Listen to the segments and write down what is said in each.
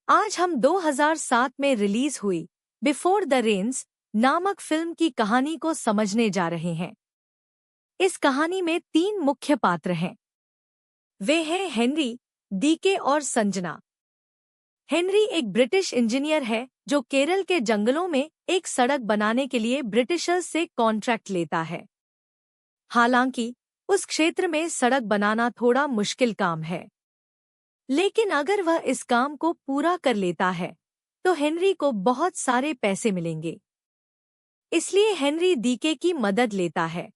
आज हम 2007 में रिलीज हुई बिफोर द रेन्स नामक फिल्म की कहानी को समझने जा रहे हैं। इस कहानी में 3 मुख्य पात्र हैं। वे हैं हेनरी, डीके और संजना। हेनरी एक ब्रिटिश इंजीनियर है जो केरल के जंगलों में एक सड़क बनाने के लिए ब्रिटिशर्स से कॉन्ट्रैक्ट लेता है। हालांकि उस क्षेत्र में सड़क बनाना थोड़ा मुश्किल काम है, लेकिन अगर वह इस काम को पूरा कर लेता है तो हेनरी को बहुत सारे पैसे मिलेंगे। इसलिए हेनरी डीके की मदद लेता है।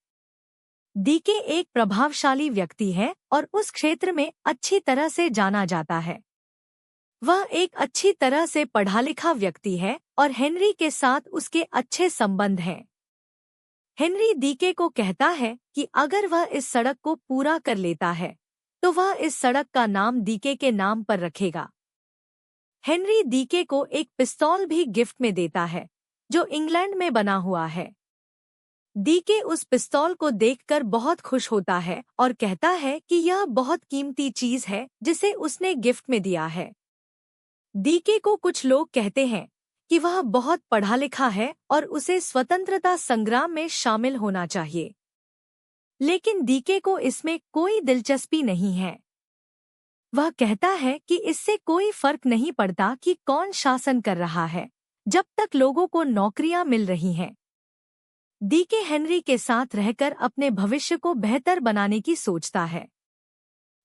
डीके एक प्रभावशाली व्यक्ति है और उस क्षेत्र में अच्छी तरह से जाना जाता है। वह एक अच्छी तरह से पढ़ा लिखा व्यक्ति है और हेनरी के साथ उसके अच्छे संबंध हैं। हेनरी डीके को कहता है कि अगर वह इस सड़क को पूरा कर लेता है तो वह इस सड़क का नाम डीके के नाम पर रखेगा। हेनरी डीके को एक पिस्तौल भी गिफ्ट में देता है जो इंग्लैंड में बना हुआ है। डीके उस पिस्तौल को देखकर बहुत खुश होता है और कहता है कि यह बहुत कीमती चीज है जिसे उसने गिफ्ट में दिया है। डीके को कुछ लोग कहते हैं कि वह बहुत पढ़ा लिखा है और उसे स्वतंत्रता संग्राम में शामिल होना चाहिए, लेकिन डीके को इसमें कोई दिलचस्पी नहीं है। वह कहता है कि इससे कोई फर्क नहीं पड़ता कि कौन शासन कर रहा है, जब तक लोगों को नौकरियां मिल रही हैं। डीके हेनरी के साथ रहकर अपने भविष्य को बेहतर बनाने की सोचता है।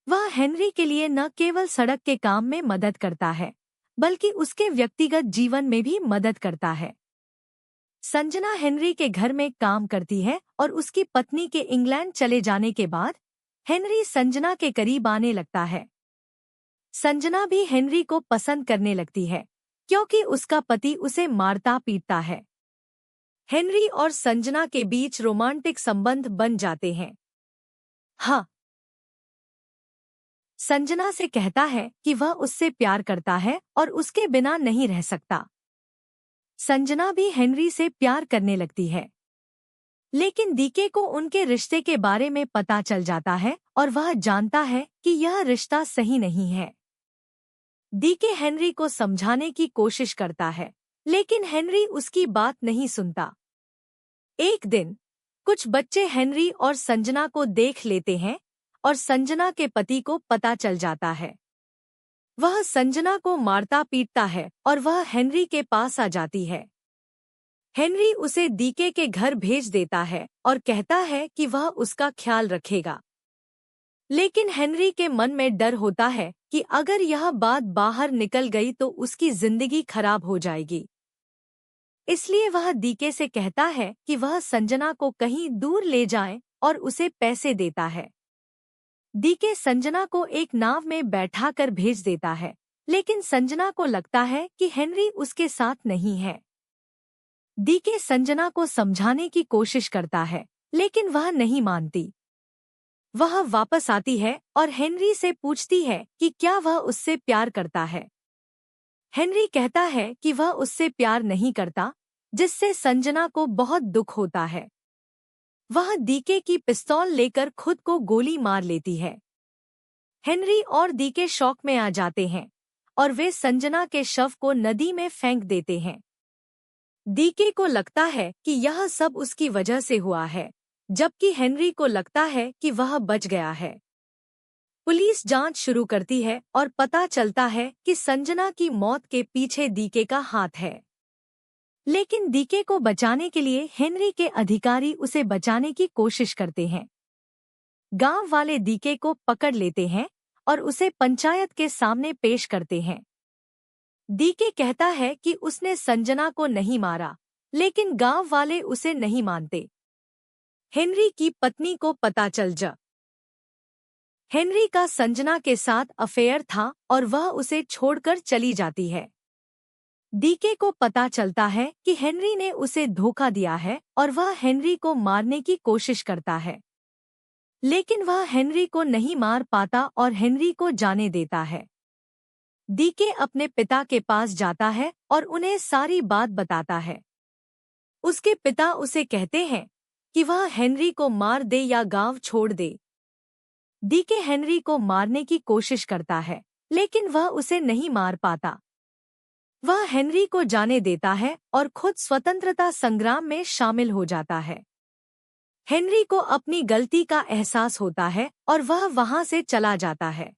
वह हेनरी के लिए न केवल सड़क के काम में मदद करता है, बल्कि उसके व्यक्तिगत जीवन में भी मदद करता है। संजना हेनरी के घर में काम करती है और उसकी पत्नी के इंग्लैंड चले जाने के बाद हेनरी संजना के करीब आने लगता है। संजना भी हेनरी को पसंद करने लगती है क्योंकि उसका पति उसे मारता पीटता है। हेनरी और संजना के बीच रोमांटिक संबंध बन जाते हैं। हाँ, संजना से कहता है कि वह उससे प्यार करता है और उसके बिना नहीं रह सकता। संजना भी हेनरी से प्यार करने लगती है, लेकिन डीके को उनके रिश्ते के बारे में पता चल जाता है और वह जानता है कि यह रिश्ता सही नहीं है। डीके हेनरी को समझाने की कोशिश करता है, लेकिन हेनरी उसकी बात नहीं सुनता। एक दिन कुछ बच्चे हेनरी और संजना को देख लेते हैं और संजना के पति को पता चल जाता है। वह संजना को मारता पीटता है और वह हेनरी के पास आ जाती है। हेनरी उसे डीके के घर भेज देता है और कहता है कि वह उसका ख्याल रखेगा, लेकिन हेनरी के मन में डर होता है कि अगर यह बात बाहर निकल गई तो उसकी जिंदगी खराब हो जाएगी। इसलिए वह डीके से कहता है कि वह संजना को कहीं दूर ले जाए और उसे पैसे देता है। डीके संजना को एक नाव में बैठाकर भेज देता है, लेकिन संजना को लगता है कि हेनरी उसके साथ नहीं है। डीके संजना को समझाने की कोशिश करता है, लेकिन वह नहीं मानती। वह वापस आती है और हेनरी से पूछती है कि क्या वह उससे प्यार करता है। हेनरी कहता है कि वह उससे प्यार नहीं करता, जिससे संजना को बहुत दुख होता है। वह डीके की पिस्तौल लेकर खुद को गोली मार लेती है। हेनरी और डीके शॉक में आ जाते हैं और वे संजना के शव को नदी में फेंक देते हैं। डीके को लगता है कि यह सब उसकी वजह से हुआ है, जबकि हेनरी को लगता है कि वह बच गया है। पुलिस जांच शुरू करती है और पता चलता है कि संजना की मौत के पीछे डीके का हाथ है। लेकिन डीके को बचाने के लिए हेनरी के अधिकारी उसे बचाने की कोशिश करते हैं। गांव वाले डीके को पकड़ लेते हैं और उसे पंचायत के सामने पेश करते हैं। डीके कहता है कि उसने संजना को नहीं मारा, लेकिन गांव वाले उसे नहीं मानते। हेनरी की पत्नी को पता चल जा हेनरी का संजना के साथ अफेयर था और वह उसे छोड़कर चली जाती है। डीके को पता चलता है कि हेनरी ने उसे धोखा दिया है और वह हेनरी को मारने की कोशिश करता है, लेकिन वह हेनरी को नहीं मार पाता और हेनरी को जाने देता है। डीके अपने पिता के पास जाता है और उन्हें सारी बात बताता है। उसके पिता उसे कहते हैं कि वह हेनरी को मार दे या गांव छोड़ दे। डीके हेनरी को मारने की कोशिश करता है, लेकिन वह उसे नहीं मार पाता। वह हेनरी को जाने देता है और खुद स्वतंत्रता संग्राम में शामिल हो जाता है। हेनरी को अपनी गलती का एहसास होता है और वह वहां से चला जाता है।